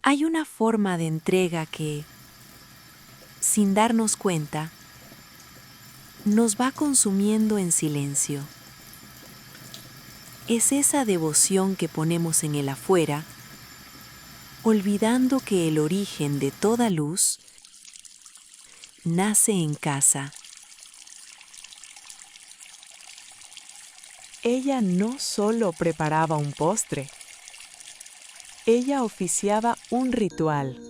Hay una forma de entrega que, sin darnos cuenta, nos va consumiendo en silencio. Es esa devoción que ponemos en el afuera, olvidando que el origen de toda luz nace en casa. Ella no solo preparaba un postre, ella oficiaba un ritual.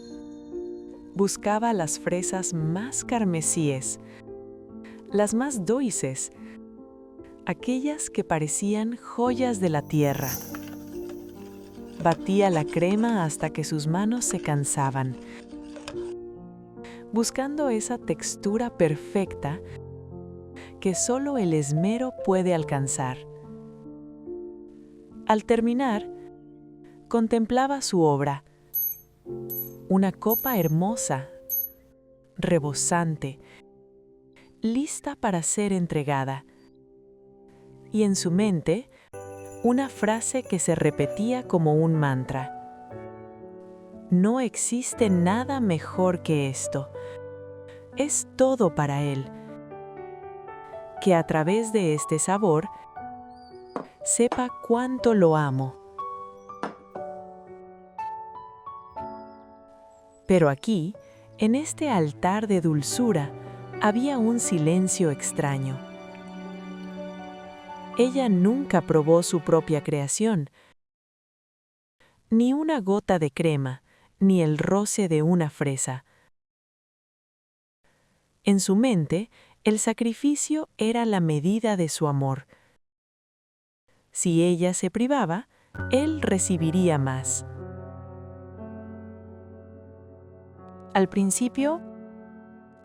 Buscaba las fresas más carmesíes, las más dulces, aquellas que parecían joyas de la tierra. Batía la crema hasta que sus manos se cansaban, buscando esa textura perfecta que solo el esmero puede alcanzar. Al terminar, contemplaba su obra, una copa hermosa, rebosante, lista para ser entregada. Y en su mente, una frase que se repetía como un mantra. No existe nada mejor que esto. Es todo para él. Que a través de este sabor, sepa cuánto lo amo. Pero aquí, en este altar de dulzura, había un silencio extraño. Ella nunca probó su propia creación, ni una gota de crema, ni el roce de una fresa. En su mente, el sacrificio era la medida de su amor. Si ella se privaba, él recibiría más. Al principio,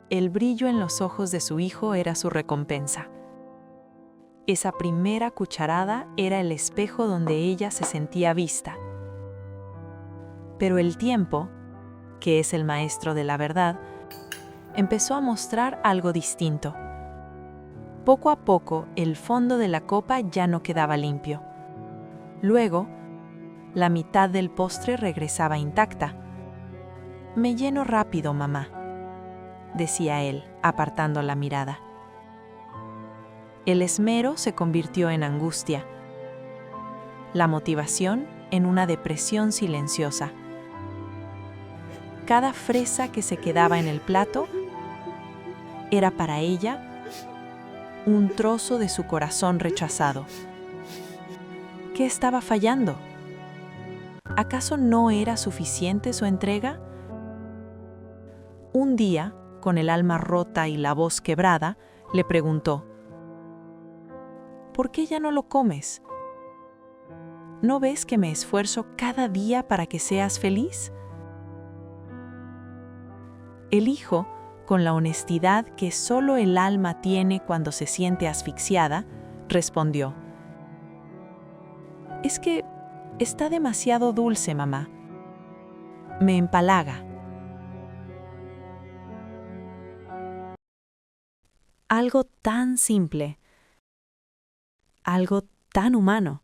el brillo en los ojos de su hijo era su recompensa. Esa primera cucharada era el espejo donde ella se sentía vista. Pero el tiempo, que es el maestro de la verdad, empezó a mostrar algo distinto. Poco a poco, el fondo de la copa ya no quedaba limpio. Luego, la mitad del postre regresaba intacta. «Me lleno rápido, mamá», decía él, apartando la mirada. El esmero se convirtió en angustia. La motivación en una depresión silenciosa. Cada fresa que se quedaba en el plato era para ella un trozo de su corazón rechazado. ¿Qué estaba fallando? ¿Acaso no era suficiente su entrega? Un día, con el alma rota y la voz quebrada, le preguntó: ¿por qué ya no lo comes? ¿No ves que me esfuerzo cada día para que seas feliz? El hijo, con la honestidad que solo el alma tiene cuando se siente asfixiada, respondió: es que está demasiado dulce, mamá. Me empalaga. Algo tan simple, algo tan humano.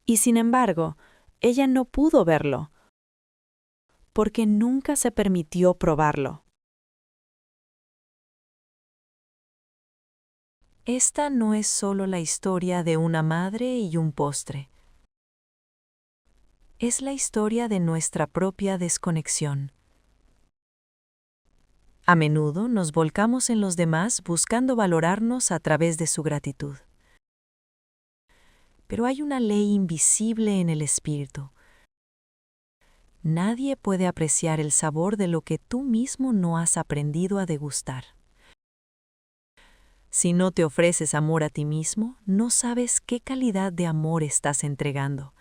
Y sin embargo, ella no pudo verlo, porque nunca se permitió probarlo. Esta no es solo la historia de una madre y un postre. Es la historia de nuestra propia desconexión. A menudo nos volcamos en los demás buscando valorarnos a través de su gratitud. Pero hay una ley invisible en el espíritu. Nadie puede apreciar el sabor de lo que tú mismo no has aprendido a degustar. Si no te ofreces amor a ti mismo, no sabes qué calidad de amor estás entregando.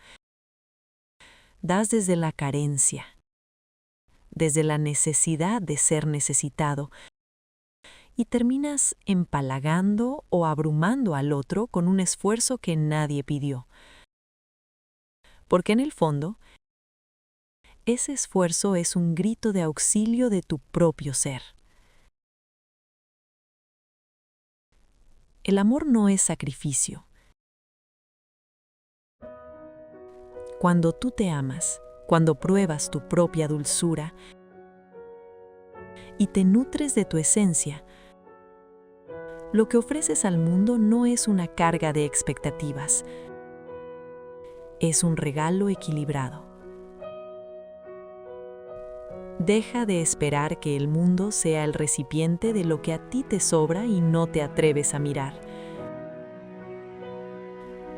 Das desde la carencia, desde la necesidad de ser necesitado, y terminas empalagando o abrumando al otro con un esfuerzo que nadie pidió. Porque en el fondo, ese esfuerzo es un grito de auxilio de tu propio ser. El amor no es sacrificio. Cuando tú te amas, cuando pruebas tu propia dulzura y te nutres de tu esencia, lo que ofreces al mundo no es una carga de expectativas, es un regalo equilibrado. Deja de esperar que el mundo sea el recipiente de lo que a ti te sobra y no te atreves a mirar.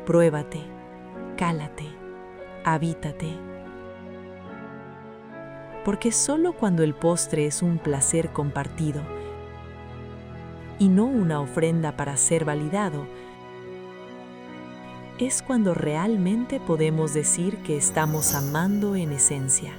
Pruébate, cálate, habítate. Porque solo cuando el postre es un placer compartido y no una ofrenda para ser validado, es cuando realmente podemos decir que estamos amando en esencia.